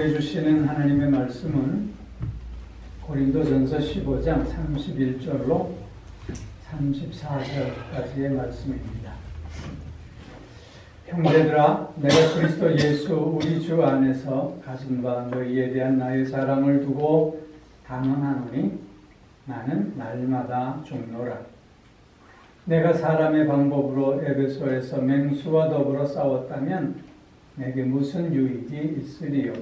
해주시는 하나님의 말씀은 고린도전서 15장 31절로 34절까지의 말씀입니다. 형제들아, 내가 그리스도 예수 우리 주 안에서 가진 바 너희에 대한 나의 사랑을 두고 단언하노니 나는 날마다 죽노라. 내가 사람의 방법으로 에베소에서 맹수와 더불어 싸웠다면 내게 무슨 유익이 있으리요?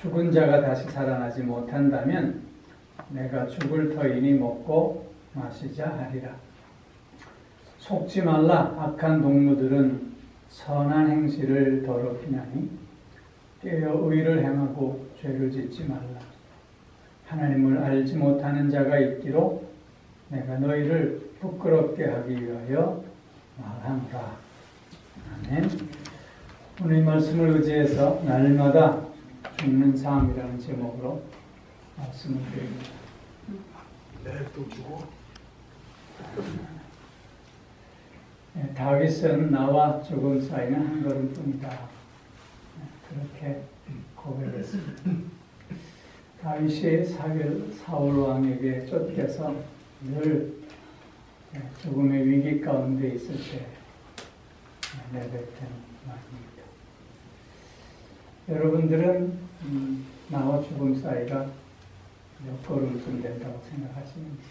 죽은 자가 다시 살아나지 못한다면 내가 죽을 터이니 먹고 마시자 하리라. 속지 말라. 악한 동무들은 선한 행실을 더럽히나니 깨어 의를 행하고 죄를 짓지 말라. 하나님을 알지 못하는 자가 있기로 내가 너희를 부끄럽게 하기 위하여 말하노라. 아멘. 오늘 이 말씀을 의지해서 날마다 죽는 삶이라는 제목으로 말씀을 드립니다. 내일 또 죽어? 다윗은 나와 죽음 사이는 한 걸음뿐이다. 그렇게 고백했습니다. 다윗이 사울 왕에게 쫓겨서 늘 죽음의 위기 가운데 있을 때 내뱉은 말입니다. 여러분들은 나와 죽음 사이가 몇 걸음쯤 된다고 생각하시는지.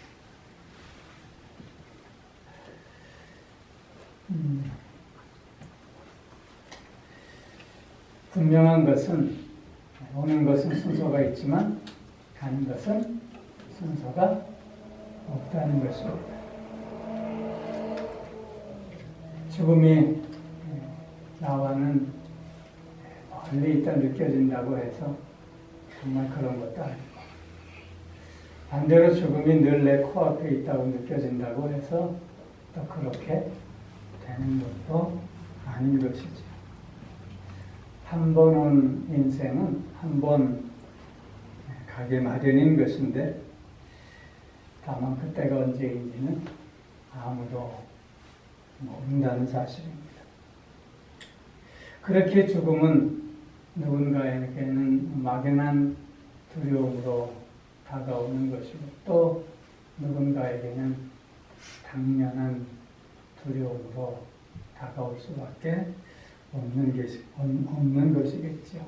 분명한 것은 오는 것은 순서가 있지만 가는 것은 순서가 없다는 것입니다. 죽음이 나와는 멀리 있다 느껴진다고 해서 정말 그런 것도 아니고, 반대로 죽음이 늘 내 코앞에 있다고 느껴진다고 해서 또 그렇게 되는 것도 아닌 것이죠. 한 번 온 인생은 한 번 가게 마련인 것인데, 다만 그때가 언제인지는 아무도 모른다는 사실입니다. 그렇게 죽음은 누군가에게는 막연한 두려움으로 다가오는 것이고, 또 누군가에게는 당연한 두려움으로 다가올 수밖에 없는 것이겠죠.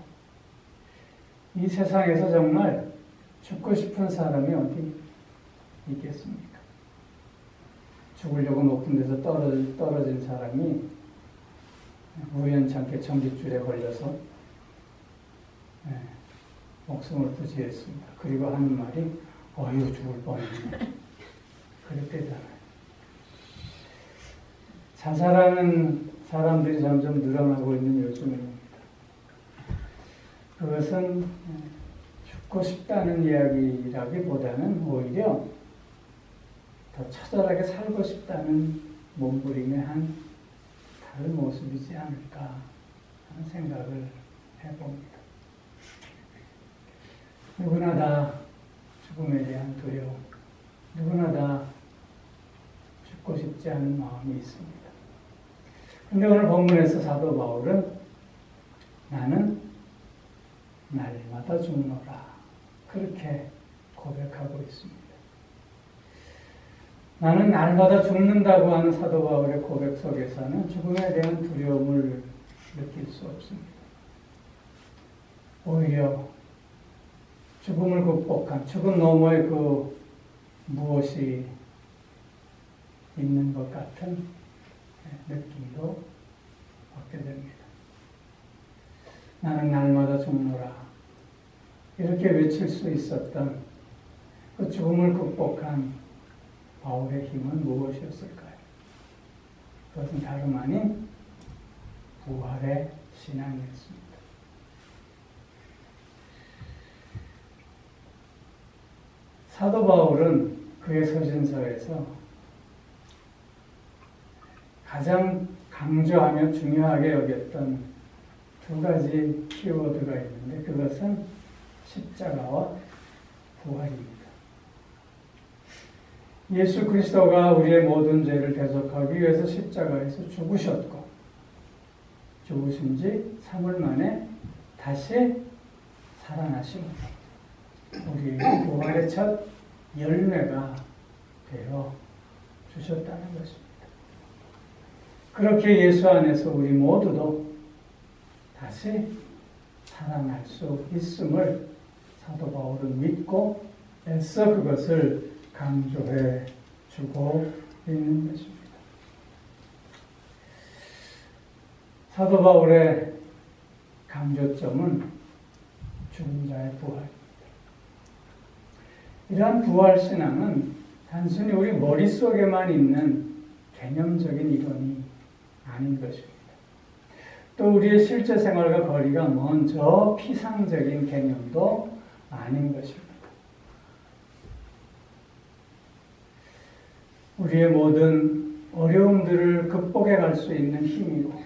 이 세상에서 정말 죽고 싶은 사람이 어디 있겠습니까? 죽으려고 높은 데서 떨어진 사람이 우연찮게 전깃줄에 걸려서 목숨을 부지했습니다. 그리고 하는 말이 어휴 죽을 뻔했네. 그랬대잖아요. 자살하는 사람들이 점점 늘어나고 있는 요즘입니다. 그것은 죽고 싶다는 이야기라기보다는 오히려 더 처절하게 살고 싶다는 몸부림의 한 다른 모습이지 않을까 하는 생각을 해봅니다. 누구나 다 죽음에 대한 두려움, 누구나 다 죽고 싶지 않은 마음이 있습니다. 그런데 오늘 본문에서 사도 바울은 나는 날마다 죽노라, 그렇게 고백하고 있습니다. 나는 날마다 죽는다고 하는 사도 바울의 고백 속에서는 죽음에 대한 두려움을 느낄 수 없습니다. 오히려 죽음을 극복한, 죽음 너머에 그 무엇이 있는 것 같은 느낌도 받게 됩니다. 나는 날마다 죽노라, 이렇게 외칠 수 있었던 그 죽음을 극복한 바울의 힘은 무엇이었을까요? 그것은 다름 아닌 부활의 신앙이었습니다. 사도 바울은 그의 서신서에서 가장 강조하며 중요하게 여겼던 두 가지 키워드가 있는데, 그것은 십자가와 부활입니다. 예수 그리스도가 우리의 모든 죄를 대속하기 위해서 십자가에서 죽으셨고, 죽으신 지 3일 만에 다시 살아나심으로 우리 부활의 첫 열매가 되어 주셨다는 것입니다. 그렇게 예수 안에서 우리 모두도 다시 살아날 수 있음을 사도 바울은 믿고 애써 그것을 강조해 주고 있는 것입니다. 사도 바울의 강조점은 죽은 자의 부활입니다. 이러한 부활 신앙은 단순히 우리 머릿속에만 있는 개념적인 이론이 아닌 것입니다. 또 우리의 실제 생활과 거리가 먼 저 피상적인 개념도 아닌 것입니다. 우리의 모든 어려움들을 극복해 갈 수 있는 힘이고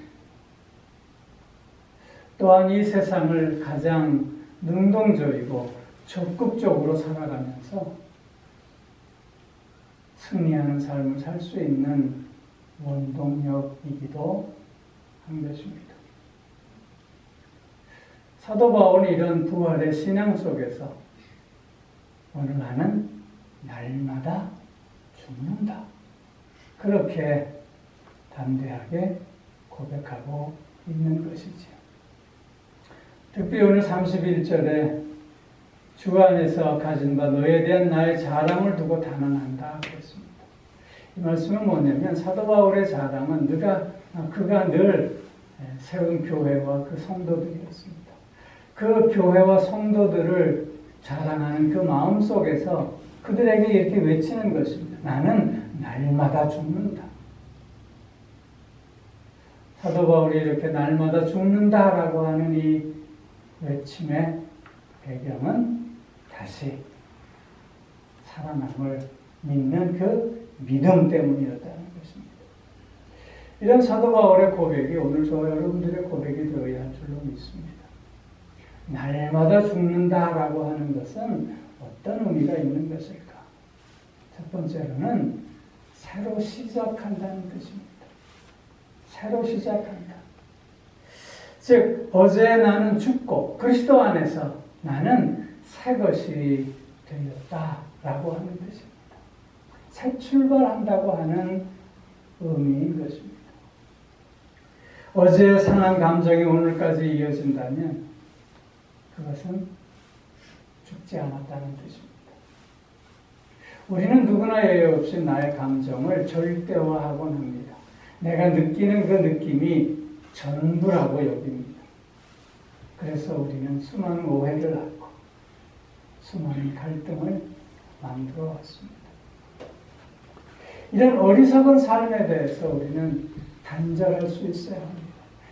또한 이 세상을 가장 능동적이고 적극적으로 살아가면서 승리하는 삶을 살 수 있는 원동력이기도 한 것입니다. 사도 바울은 이런 부활의 신앙 속에서 오늘 나는 날마다 죽는다. 그렇게 담대하게 고백하고 있는 것이지요. 특별히 오늘 31절에 주 안에서 가진 바 너에 대한 나의 자랑을 두고 단언한다 그랬습니다. 이 말씀은 뭐냐면 사도 바울의 자랑은 그가 늘 세운 교회와 그 성도들이었습니다. 그 교회와 성도들을 자랑하는 그 마음 속에서 그들에게 이렇게 외치는 것입니다. 나는 날마다 죽는다. 사도 바울이 이렇게 날마다 죽는다라고 하는 이 외침의 배경은 다시 살아남을 믿는 그 믿음 때문이었다는 것입니다. 이런 사도 바울의 고백이 오늘 저와 여러분들의 고백이 되어야 할 줄로 믿습니다. 날마다 죽는다라고 하는 것은 어떤 의미가 있는 것일까? 첫 번째로는 새로 시작한다는 뜻입니다. 새로 시작한다. 즉 어제 나는 죽고 그리스도 안에서 나는 새 것이 되었다라고 하는 뜻입니다. 새 출발한다고 하는 의미인 것입니다. 어제의 상한 감정이 오늘까지 이어진다면 그것은 죽지 않았다는 뜻입니다. 우리는 누구나 예외 없이 나의 감정을 절대화하곤 합니다. 내가 느끼는 그 느낌이 전부라고 여깁니다. 그래서 우리는 수많은 오해를 하고 수많은 갈등을 만들어 왔습니다. 이런 어리석은 삶에 대해서 우리는 단절할 수 있어야 합니다.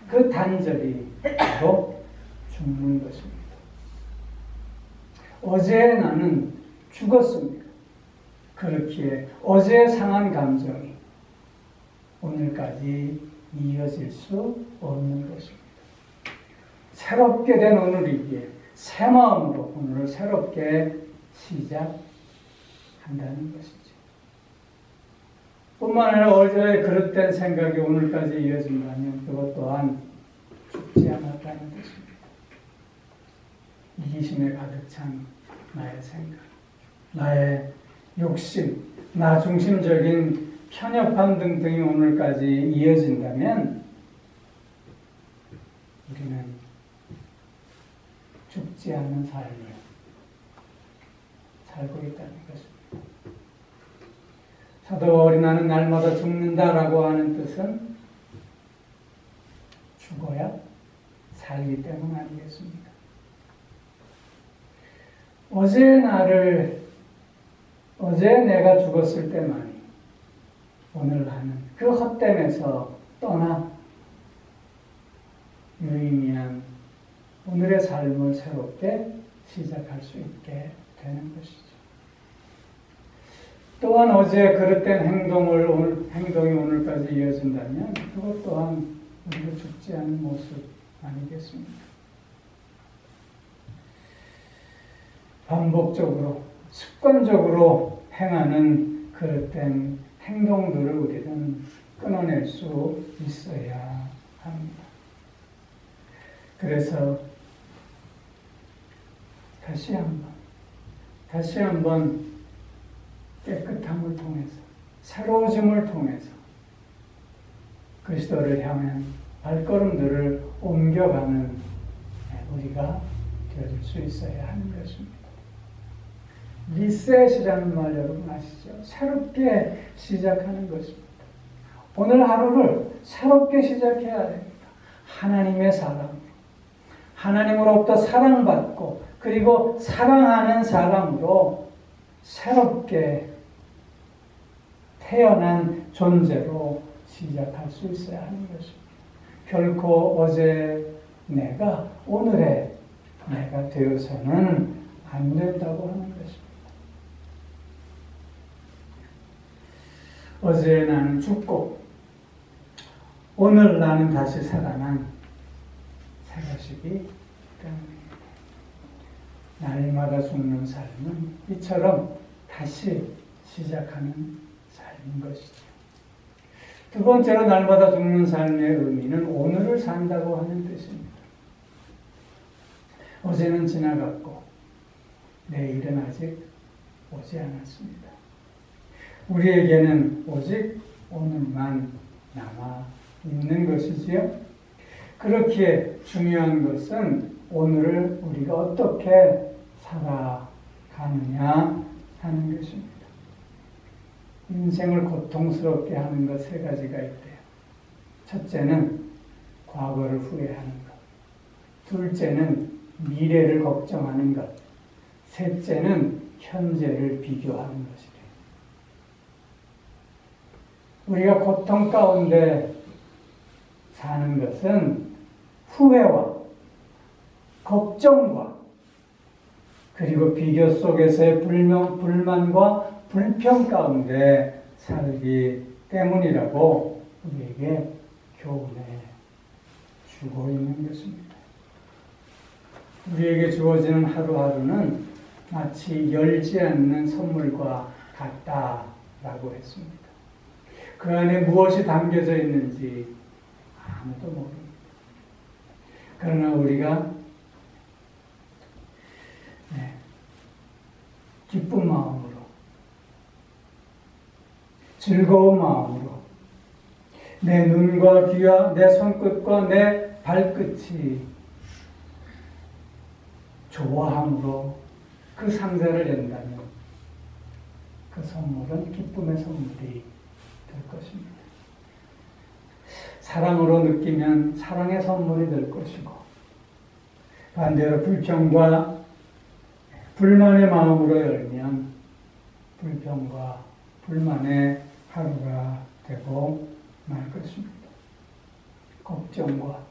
그 단절이 바로 죽는 것입니다. 어제 나는 죽었습니다. 그렇기에 어제의 상한 감정이 오늘까지 이어질 수 없는 것입니다. 새롭게 된 오늘이기에 새 마음으로 오늘을 새롭게 시작한다는 것이죠. 뿐만 아니라 어제의 그릇된 생각이 오늘까지 이어진다면 그것 또한 죽지 않았다는 것입니다. 이기심에 가득 찬 나의 생각, 나의 욕심, 나 중심적인 편협함 등등이 오늘까지 이어진다면 우리는 죽지 않는 삶을 살고 있다는 것입니다. 사도 바울이 나는 날마다 죽는다라고 하는 뜻은 죽어야 살기 때문 아니겠습니까? 어제 내가 죽었을 때만이 오늘 나는 그 헛됨에서 떠나 유의미한 오늘의 삶을 새롭게 시작할 수 있게 되는 것이죠. 또한 어제 그릇된 행동이 오늘까지 이어진다면 그것 또한 우리가 죽지 않은 모습 아니겠습니까? 반복적으로 습관적으로 행하는 그릇된 행동들을 우리는 끊어낼 수 있어야 합니다. 그래서 다시 한번 깨끗함을 통해서, 새로워짐을 통해서 그리스도를 향한 발걸음들을 옮겨가는 우리가 되어줄 수 있어야 하는 것입니다. 리셋이라는 말 여러분 아시죠? 새롭게 시작하는 것입니다. 오늘 하루를 새롭게 시작해야 됩니다. 하나님의 사랑, 하나님으로부터 사랑받고 그리고 사랑하는 사람으로 새롭게 태어난 존재로 시작할 수 있어야 하는 것입니다. 결코 어제 내가 오늘의 내가 되어서는 안 된다고 하는 것입니다. 어제 나는 죽고 오늘 나는 다시 살아난 새 것이기 때문입니다. 날마다 죽는 삶은 이처럼 다시 시작하는 삶인 것이죠. 두 번째로 날마다 죽는 삶의 의미는 오늘을 산다고 하는 뜻입니다. 어제는 지나갔고 내일은 아직 오지 않았습니다. 우리에게는 오직 오늘만 남아 있는 것이지요. 그렇기에 중요한 것은 오늘을 우리가 어떻게 살아가느냐 하는 것입니다. 인생을 고통스럽게 하는 것 세 가지가 있대요. 첫째는 과거를 후회하는 것. 둘째는 미래를 걱정하는 것. 셋째는 현재를 비교하는 것이래요. 우리가 고통 가운데 사는 것은 후회와 걱정과 그리고 비교 속에서의 불만과 불평 가운데 살기 때문이라고 우리에게 교훈해 주고 있는 것입니다. 우리에게 주어지는 하루하루는 마치 열지 않는 선물과 같다라고 했습니다. 그 안에 무엇이 담겨져 있는지 아무도 모릅니다. 그러나 우리가 기쁜 마음으로, 즐거운 마음으로 내 눈과 귀와 내 손끝과 내 발끝이 좋아함으로 그 상자를 연다면 그 선물은 기쁨의 선물이 될 것입니다. 사랑으로 느끼면 사랑의 선물이 될 것이고 반대로 불평과 불만의 마음으로 열면 불평과 불만의 하루가 되고 말 것입니다. 걱정과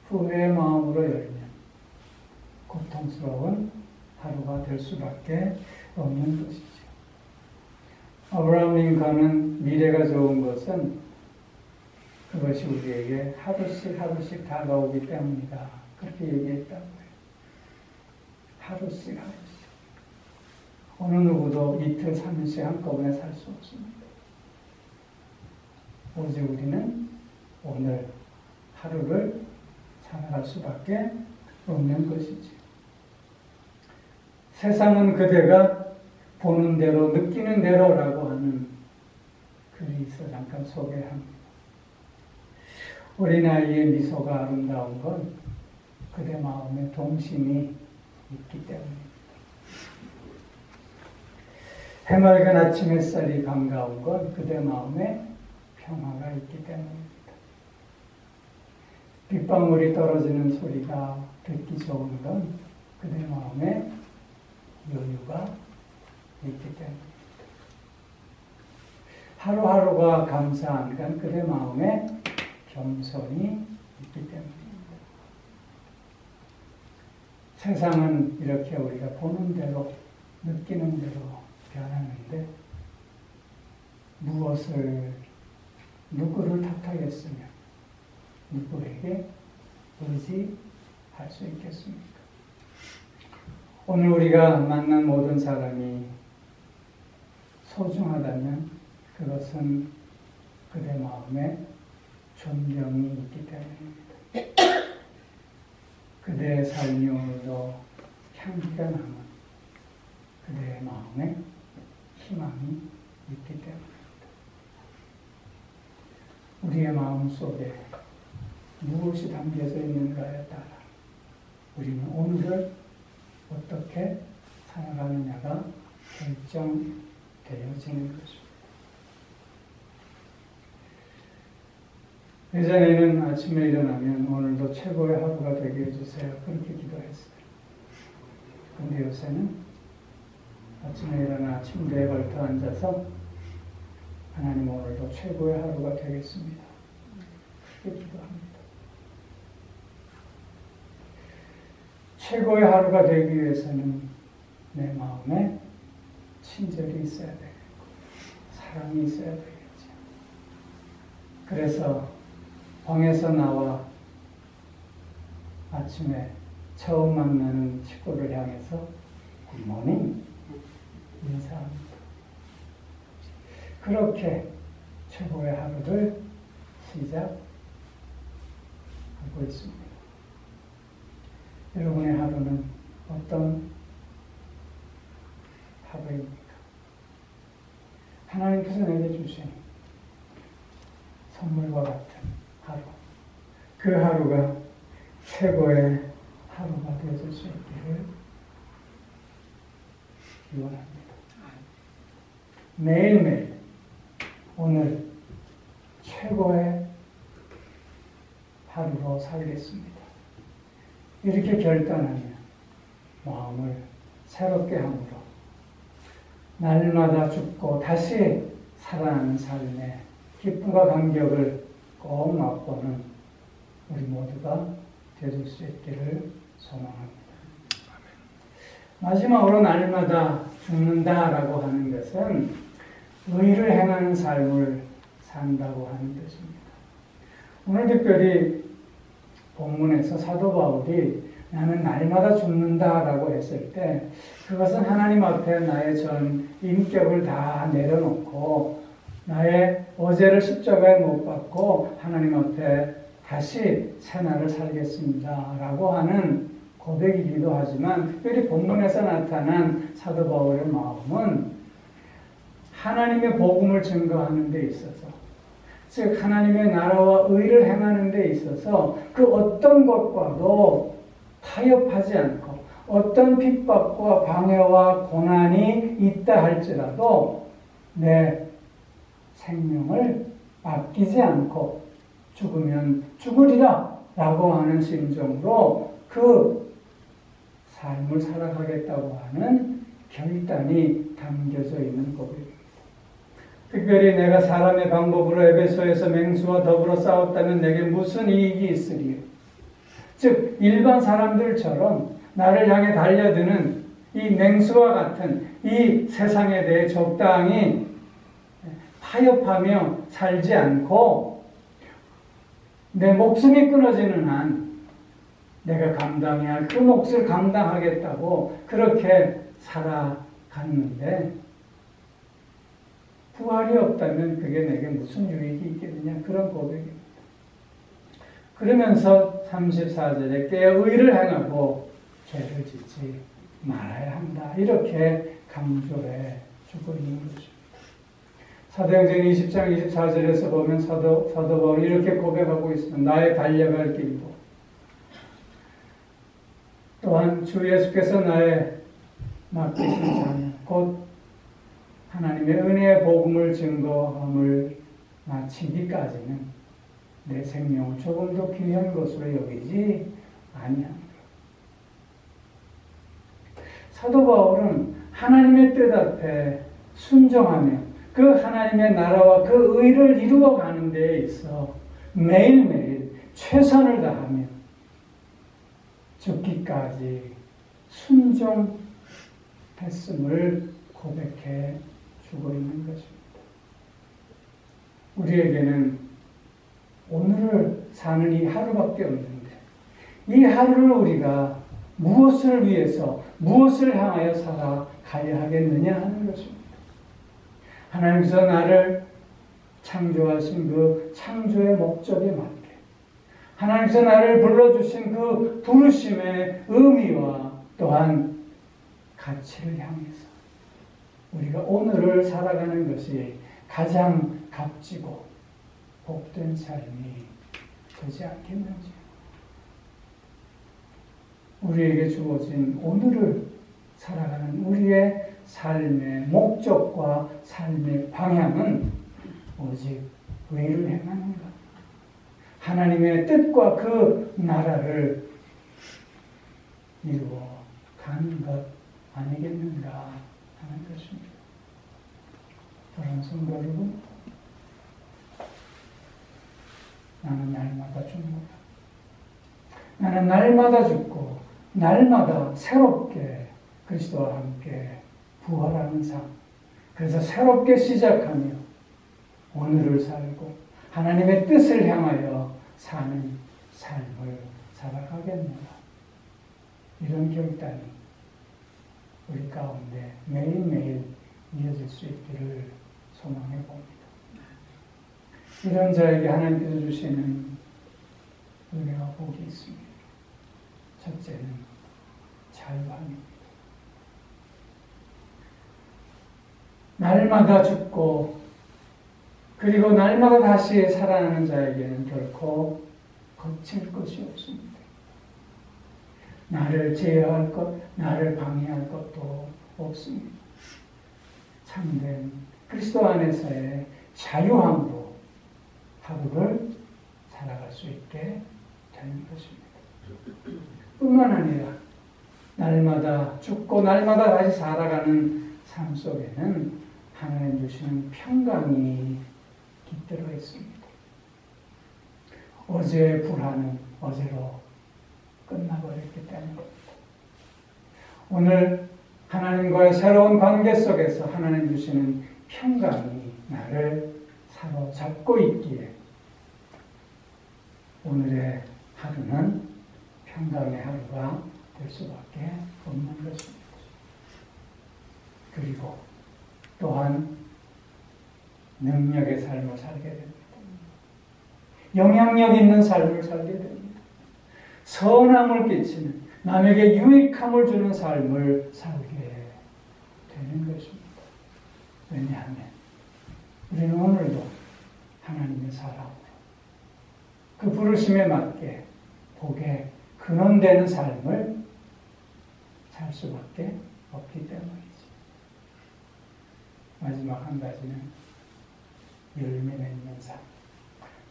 후회의 마음으로 열면 고통스러운 하루가 될 수밖에 없는 것이죠. 아브라함 링컨은 미래가 좋은 것은 그것이 우리에게 하루씩 다가오기 때문이다. 그렇게 얘기했다고요. 하루씩. 어느 누구도 이틀, 3일씩 한꺼번에 살 수 없습니다. 오직 우리는 오늘 하루를 살아갈 수밖에 없는 것이지. 세상은 그대가 보는 대로, 느끼는 대로라고 하는 글이 있어 잠깐 소개합니다. 어린아이의 미소가 아름다운 건 그대 마음에 동심이 있기 때문입니다. 해맑은 아침 햇살이 반가운 건 그대 마음에 평화가 있기 때문입니다. 빗방울이 떨어지는 소리가 듣기 좋은 건 그대 마음에 여유가 있기 때문입니다. 하루하루가 감사한 건 그대 마음에 겸손이 있기 때문입니다. 세상은 이렇게 우리가 보는 대로, 느끼는 대로 변하는데 누구를 탓하겠으며 누구에게 의지할 수 있겠습니까? 오늘 우리가 만난 모든 사람이 소중하다면 그것은 그대 마음에 존경이 있기 때문입니다. 그대의 삶이 오늘도 향기가 나는 그대의 마음에 희망이 있기 때문입니다. 우리의 마음 속에 무엇이 담겨져 있는가에 따라 우리는 오늘을 어떻게 살아가느냐가 결정되어지는 것입니다. 예전에는 아침에 일어나면 오늘도 최고의 하루가 되게 해주세요. 그렇게 기도했어요. 근데 요새는 아침에 일어나 침대에 걸터 앉아서 하나님 오늘도 최고의 하루가 되겠습니다. 그렇게 기도합니다. 최고의 하루가 되기 위해서는 내 마음에 친절이 있어야 되겠고 사랑이 있어야 되겠죠. 그래서 방에서 나와 아침에 처음 만나는 식구를 향해서 굿모닝 인사합니다. 그렇게 최고의 하루를 시작하고 있습니다. 여러분의 하루는 어떤 하루입니까? 하나님께서 내게 주신 선물과 같은 하루. 그 하루가 최고의 하루가 되어줄 수 있기를 기원합니다. 매일매일 오늘 최고의 하루로 살겠습니다. 이렇게 결단하면 마음을 새롭게 함으로 날마다 죽고 다시 살아나는 삶의 기쁨과 감격을 꼭 맛보는 우리 모두가 되줄 수 있기를 소망합니다. 마지막으로 날마다 죽는다라고 하는 것은 의를 행하는 삶을 산다고 하는 것입니다. 오늘 특별히 본문에서 사도 바울이 나는 날마다 죽는다라고 했을 때 그것은 하나님 앞에 나의 전 인격을 다 내려놓고 나의 어제를 십자가에 못 박고 하나님 앞에 다시 새날을 살겠습니다 라고 하는 고백이기도 하지만 특별히 본문에서 나타난 사도 바울의 마음은 하나님의 복음을 증거하는 데 있어서 즉 하나님의 나라와 의를 행하는 데 있어서 그 어떤 것과도 타협하지 않고 어떤 핍박과 방해와 고난이 있다 할지라도 내 생명을 아끼지 않고 죽으면 죽으리라 라고 하는 심정으로 그 삶을 살아가겠다고 하는 결단이 담겨져 있는 고백입니다. 특별히 내가 사람의 방법으로 에베소에서 맹수와 더불어 싸웠다면 내게 무슨 이익이 있으리요? 즉 일반 사람들처럼 나를 향해 달려드는 이 맹수와 같은 이 세상에 대해 적당히 타협하며 살지 않고 내 목숨이 끊어지는 한 내가 감당해야 할 그 몫을 감당하겠다고 그렇게 살아갔는데 부활이 없다면 그게 내게 무슨 유익이 있겠느냐 그런 고백입니다. 그러면서 34절에 깨어 의를 행하고 죄를 짓지 말아야 한다 이렇게 강조해 주고 있는 것입니다. 사도행전 20장 24절에서 보면 사도 바울이 이렇게 고백하고 있습니다. 나의 달려갈 길도 또한 주 예수께서 나의 맡기신 자녀 곧 하나님의 은혜의 복음을 증거함을 마치기까지는 내 생명을 조금도 귀한 것으로 여기지 아니합니다. 사도 바울은 하나님의 뜻 앞에 순종하며 그 하나님의 나라와 그 의를 이루어가는 데에 있어 매일매일 최선을 다하며 죽기까지 순종했음을 고백해 주고 있는 것입니다. 우리에게는 오늘을 사는 이 하루밖에 없는데 이 하루를 우리가 무엇을 위해서 무엇을 향하여 살아가야 하겠느냐 하는 것입니다. 하나님께서 나를 창조하신 그 창조의 목적에 맞게 하나님께서 나를 불러주신 그 부르심의 의미와 또한 가치를 향해서 우리가 오늘을 살아가는 것이 가장 값지고 복된 삶이 되지 않겠는지. 우리에게 주어진 오늘을 살아가는 우리의 삶의 목적과 삶의 방향은 오직 의를 행하는 것, 하나님의 뜻과 그 나라를 이루어 가는 것 아니겠는가 하는 것입니다. 그런 성도 여러분, 나는 날마다 죽는다. 나는 날마다 죽고 날마다 새롭게 그리스도와 함께 부활하는 삶. 그래서 새롭게 시작하며 오늘을 살고 하나님의 뜻을 향하여 사는 삶을 살아가겠노라. 이런 결단이 우리 가운데 매일매일 이어질 수 있기를 소망해 봅니다. 이런 자에게 하나님께서 주시는 은혜와 복이 있습니다. 첫째는 자유함입니다. 날마다 죽고 그리고 날마다 다시 살아나는 자에게는 결코 거칠 것이 없습니다. 나를 제어할 것, 나를 방해할 것도 없습니다. 참된 그리스도 안에서의 자유함으로 하루를 살아갈 수 있게 되는 것입니다. 뿐만 아니라 날마다 죽고 날마다 다시 살아가는 삶 속에는 하나님 주시는 평강이 깃들어 있습니다. 어제의 불화는 어제로 끝나버렸기 때문입니다. 오늘 하나님과의 새로운 관계 속에서 하나님 주시는 평강이 나를 사로잡고 있기에 오늘의 하루는 평강의 하루가 될 수밖에 없는 것입니다. 그리고 또한 능력의 삶을 살게 됩니다. 영향력 있는 삶을 살게 됩니다. 선함을 끼치는 남에게 유익함을 주는 삶을 살게 되는 것입니다. 왜냐하면 우리는 오늘도 하나님의 사랑으로 그 부르심에 맞게 복에 근원되는 삶을 살 수밖에 없기 때문이죠. 마지막 한 가지는 열매 맺는 삶.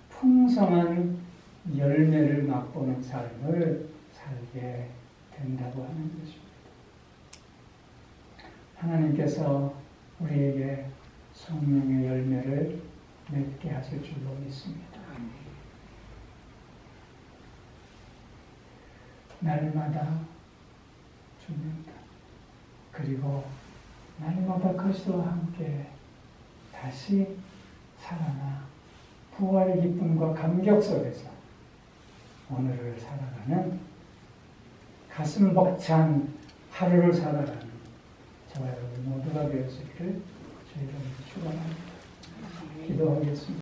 풍성한 열매를 맛보는 삶을 살게 된다고 하는 것입니다. 하나님께서 우리에게 성령의 열매를 맺게 하실 줄로 믿습니다. 날마다 죽는다. 그리고 날마다 그리스도와 함께 다시 살아나 부활의 기쁨과 감격 속에서 오늘을 살아가는 가슴 벅찬 하루를 살아가는 저와 여러분 모두가 되었기를 주의 이름으로 축원합니다. 기도하겠습니다.